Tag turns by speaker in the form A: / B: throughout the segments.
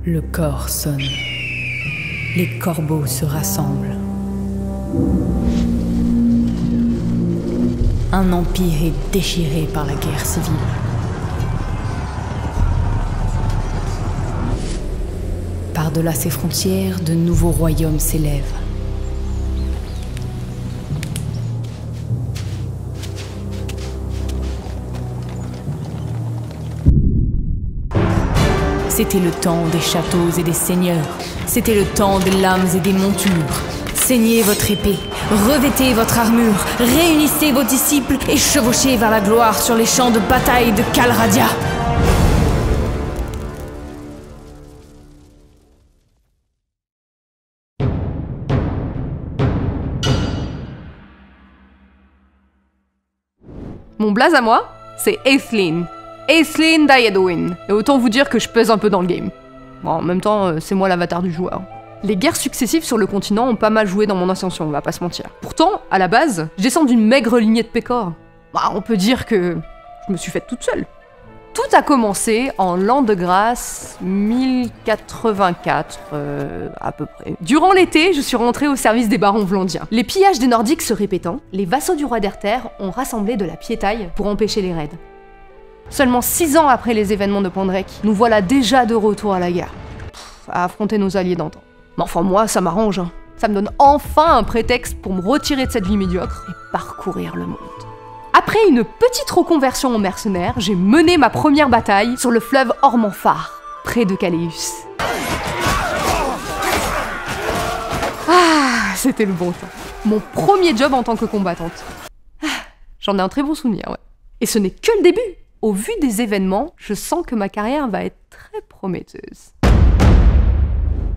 A: Le corps sonne. Les corbeaux se rassemblent. Un empire est déchiré par la guerre civile. Par-delà ses frontières, de nouveaux royaumes s'élèvent. C'était le temps des châteaux et des seigneurs. C'était le temps des lames et des montures. Saignez votre épée, revêtez votre armure, réunissez vos disciples et chevauchez vers la gloire sur les champs de bataille de Calradia.
B: Mon blaze à moi, c'est Atheline. Atheline Daiedwin. Et autant vous dire que je pèse un peu dans le game. Bon, en même temps, c'est moi l'avatar du joueur. Les guerres successives sur le continent ont pas mal joué dans mon ascension, on va pas se mentir. Pourtant, à la base, je descends d'une maigre lignée de pécores. Bah, on peut dire que je me suis faite toute seule. Tout a commencé en l'an de grâce 1084, à peu près. Durant l'été, je suis rentrée au service des barons vlandiens. Les pillages des Nordiques se répétant, les vassaux du roi d'Erter ont rassemblé de la piétaille pour empêcher les raids. Seulement 6 ans après les événements de Pendrek, nous voilà déjà de retour à la guerre. À affronter nos alliés d'antan. Mais enfin moi, ça m'arrange, hein. Ça me donne enfin un prétexte pour me retirer de cette vie médiocre et parcourir le monde. Après une petite reconversion en mercenaire, j'ai mené ma première bataille sur le fleuve Ormanfar, près de Caléus. Ah, c'était le bon temps. Mon premier job en tant que combattante. J'en ai un très bon souvenir, ouais. Et ce n'est que le début. Au vu des événements, je sens que ma carrière va être très prometteuse.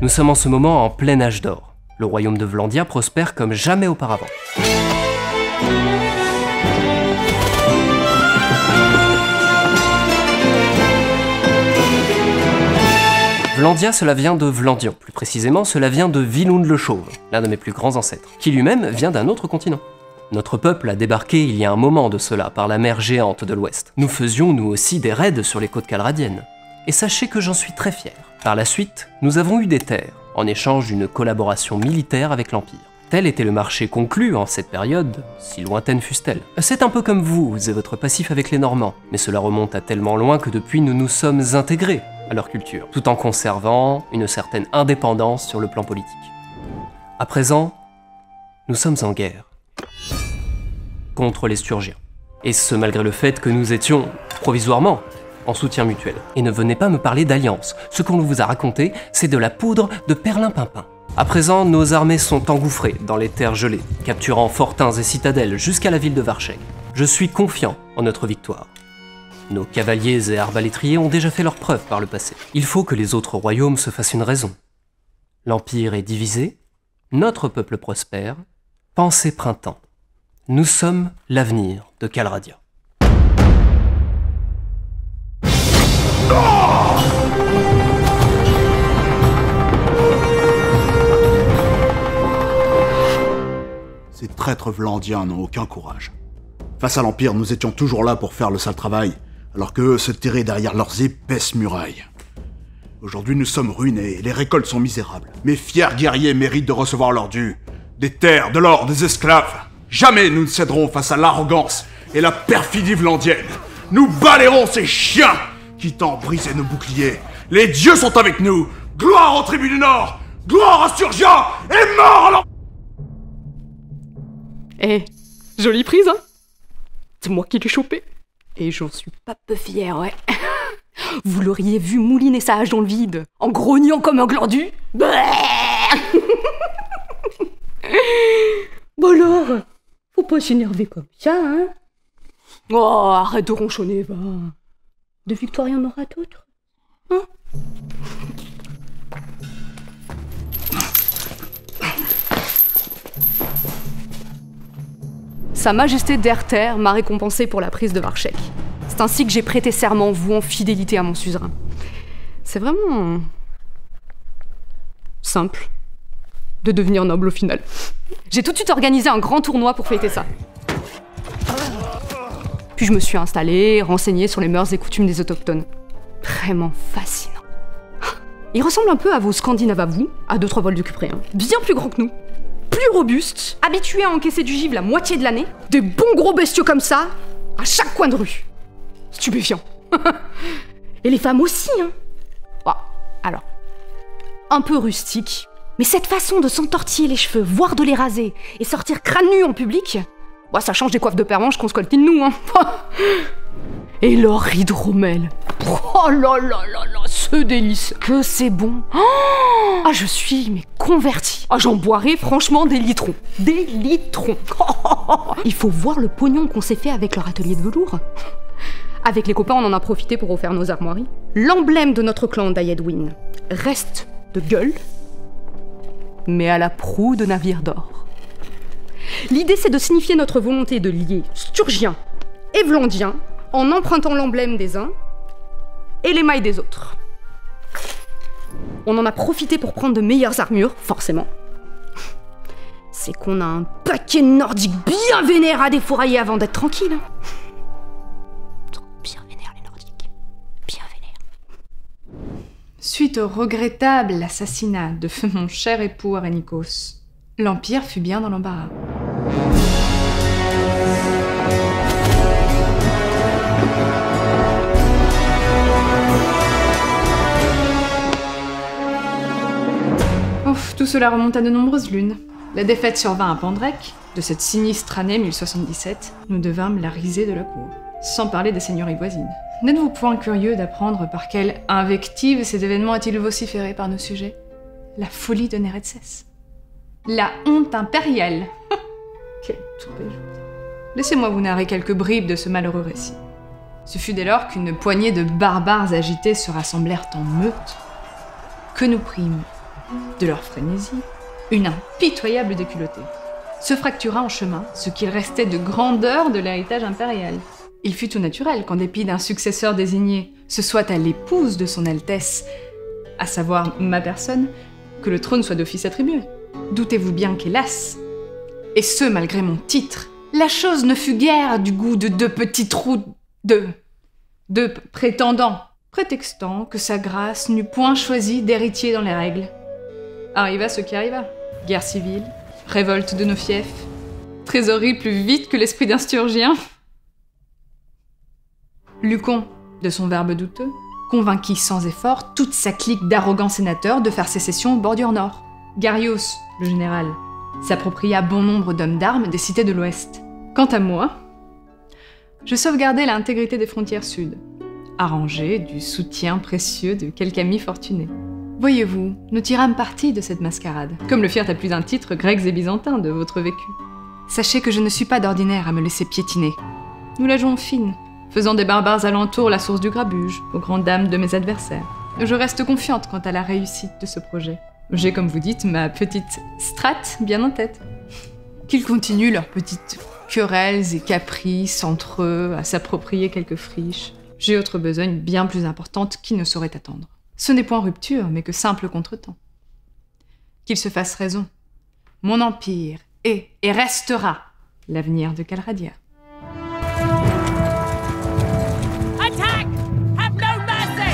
C: Nous sommes en ce moment en plein âge d'or. Le royaume de Vlandia prospère comme jamais auparavant. Vlandia, cela vient de Vlandian. Plus précisément, cela vient de Vilund le Chauve, l'un de mes plus grands ancêtres, qui lui-même vient d'un autre continent. Notre peuple a débarqué il y a un moment de cela par la mer géante de l'Ouest. Nous faisions nous aussi des raids sur les côtes calradiennes. Et sachez que j'en suis très fier. Par la suite, nous avons eu des terres, en échange d'une collaboration militaire avec l'Empire. Tel était le marché conclu en cette période, si lointaine fût-elle. C'est un peu comme vous et votre passif avec les Normands, mais cela remonte à tellement loin que depuis nous nous sommes intégrés à leur culture, tout en conservant une certaine indépendance sur le plan politique. À présent, nous sommes en guerre contre les Sturgiens. Et ce malgré le fait que nous étions, provisoirement, en soutien mutuel. Et ne venez pas me parler d'alliance. Ce qu'on vous a raconté, c'est de la poudre de perlimpinpin. À présent, nos armées sont engouffrées dans les terres gelées, capturant fortins et citadelles jusqu'à la ville de Varcheg. Je suis confiant en notre victoire. Nos cavaliers et arbalétriers ont déjà fait leurs preuves par le passé. Il faut que les autres royaumes se fassent une raison. L'Empire est divisé, notre peuple prospère, pensez printemps. Nous sommes l'avenir de Calradia.
D: Ces traîtres vlandiens n'ont aucun courage. Face à l'Empire, nous étions toujours là pour faire le sale travail, alors qu'eux se terraient derrière leurs épaisses murailles. Aujourd'hui, nous sommes ruinés et les récoltes sont misérables. Mes fiers guerriers méritent de recevoir leur dû. Des terres, de l'or, des esclaves. Jamais nous ne céderons face à l'arrogance et la perfidie vlandienne. Nous balayerons ces chiens qui t'ont brisé nos boucliers. Les dieux sont avec nous. Gloire aux tribus du Nord. Gloire à Sturgia et mort à l'Empire.
B: Eh, jolie prise, hein? C'est moi qui l'ai chopé. Et j'en suis pas peu fière, ouais. Vous l'auriez vu mouliner sa hache dans le vide, en grognant comme un glandu. Bon alors, faut pas s'énerver comme ça, hein? Oh, arrête de ronchonner, va. De victoire, il y en aura d'autres. Hein? Sa Majesté d'Erter m'a récompensé pour la prise de Varcheg. C'est ainsi que j'ai prêté serment vouant fidélité à mon suzerain. C'est vraiment simple de devenir noble au final. J'ai tout de suite organisé un grand tournoi pour fêter ça. Puis je me suis installée, renseignée sur les mœurs et coutumes des autochtones. Vraiment fascinant. Ils ressemblent un peu à vos Scandinaves à vous, à 2-3 vols de cupré, hein. Bien plus grands que nous, plus robustes, habitués à encaisser du givre la moitié de l'année, des bons gros bestiaux comme ça, à chaque coin de rue. Stupéfiant. Et les femmes aussi, hein. Bon, alors, un peu rustique, mais cette façon de s'entortiller les cheveux, voire de les raser, et sortir crâne nu en public, bah, ça change des coiffes de pervenche qu'on scoltine nous, hein. Et leur hydromel. Oh là là là là, ce délice. Que c'est bon. Oh, ah, je suis mais convertie. Ah, j'en boirais franchement des litrons. Des litrons. Il faut voir le pognon qu'on s'est fait avec leur atelier de velours. Avec les copains, on en a profité pour refaire nos armoiries. L'emblème de notre clan d'Ayedwin reste de gueule, mais à la proue de navire d'or. L'idée, c'est de signifier notre volonté de lier Sturgiens et Vlandiens en empruntant l'emblème des uns et les mailles des autres. On en a profité pour prendre de meilleures armures, forcément. C'est qu'on a un paquet de nordiques bien vénères à défourailler avant d'être tranquille. Bien vénères les nordiques. Bien vénères.
E: Suite au regrettable assassinat de mon cher époux Arenikos, l'Empire fut bien dans l'embarras. Tout cela remonte à de nombreuses lunes. La défaite survint à Pendrek. De cette sinistre année 1077, nous devînmes la risée de la cour. Sans parler des seigneuries voisines. N'êtes-vous point curieux d'apprendre par quelle invective ces événements a-t-il vociféré par nos sujets? La folie de Neretzès. La honte impériale. Quel toupet. Laissez-moi vous narrer quelques bribes de ce malheureux récit. Ce fut dès lors qu'une poignée de barbares agités se rassemblèrent en meute, que nous prîmes de leur frénésie, une impitoyable déculottée. Se fractura en chemin ce qu'il restait de grandeur de l'héritage impérial. Il fut tout naturel qu'en dépit d'un successeur désigné, ce soit à l'épouse de son Altesse, à savoir ma personne, que le trône soit d'office attribué. Doutez-vous bien qu'hélas, et ce malgré mon titre, la chose ne fut guère du goût de deux petits trous de prétendants, prétextant que sa grâce n'eût point choisi d'héritier dans les règles. Arriva ce qui arriva. Guerre civile, révolte de nos fiefs, trésorerie plus vite que l'esprit d'un Sturgien. Lucon, de son verbe douteux, convainquit sans effort toute sa clique d'arrogants sénateurs de faire sécession au bordure nord. Garios, le général, s'appropria bon nombre d'hommes d'armes des cités de l'ouest. Quant à moi, je sauvegardai l'intégrité des frontières sud, arrangé du soutien précieux de quelques amis fortunés. Voyez-vous, nous tirâmes parti de cette mascarade, comme le firent à plus d'un titre grecs et byzantins de votre vécu. Sachez que je ne suis pas d'ordinaire à me laisser piétiner. Nous la jouons fine, faisant des barbares alentours la source du grabuge, aux grandes dames de mes adversaires. Je reste confiante quant à la réussite de ce projet. J'ai, comme vous dites, ma petite strate bien en tête. Qu'ils continuent leurs petites querelles et caprices entre eux, à s'approprier quelques friches. J'ai autre besogne bien plus importante qui ne saurait attendre. Ce n'est point rupture, mais que simple contretemps. Qu'ils se fassent raison. Mon empire est et restera l'avenir de Calradia.
F: Attack! Have no mercy!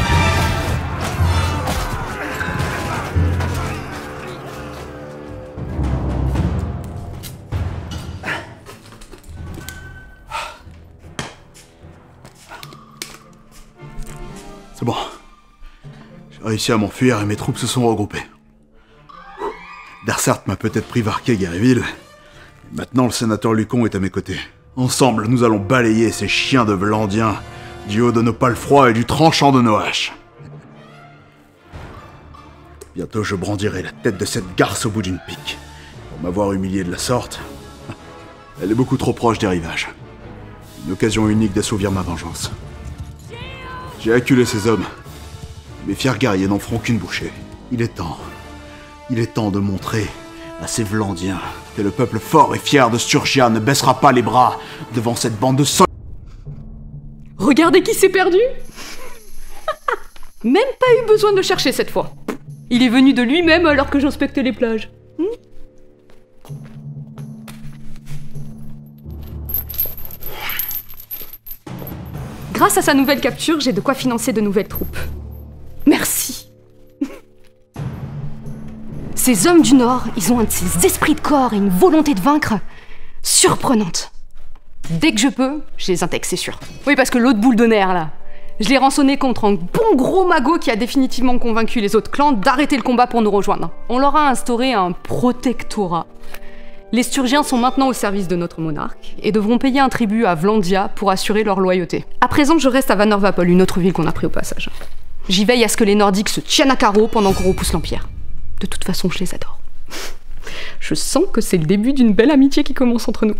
D: C'est bon. J'ai réussi à m'enfuir et mes troupes se sont regroupées. Darsart m'a peut-être pris Varquet Guéréville. Maintenant, le sénateur Lucon est à mes côtés. Ensemble, nous allons balayer ces chiens de Vlandiens du haut de nos palefrois et du tranchant de nos haches. Bientôt, je brandirai la tête de cette garce au bout d'une pique. Pour m'avoir humilié de la sorte, elle est beaucoup trop proche des rivages. Une occasion unique d'assouvir ma vengeance. J'ai acculé ces hommes. Mes fiers guerriers n'en feront qu'une bouchée. Il est temps de montrer à ces Vlandiens que le peuple fort et fier de Sturgia ne baissera pas les bras devant cette bande de soldats.
B: Regardez qui s'est perdu. Même pas eu besoin de le chercher cette fois. Il est venu de lui-même alors que j'inspectais les plages. Grâce à sa nouvelle capture, j'ai de quoi financer de nouvelles troupes. Merci.
G: Ces hommes du Nord, ils ont un de ces esprits de corps et une volonté de vaincre surprenante. Dès que je peux, je les intègre, c'est sûr. Oui, parce que l'autre boule de nerfs, là, je l'ai rançonné contre un bon gros magot qui a définitivement convaincu les autres clans d'arrêter le combat pour nous rejoindre. On leur a instauré un protectorat. Les Sturgiens sont maintenant au service de notre monarque et devront payer un tribut à Vlandia pour assurer leur loyauté. À présent, je reste à Vanorvapol, une autre ville qu'on a pris au passage. J'y veille à ce que les Nordiques se tiennent à carreau pendant qu'on repousse l'Empire. De toute façon, je les adore. Je sens que c'est le début d'une belle amitié qui commence entre nous.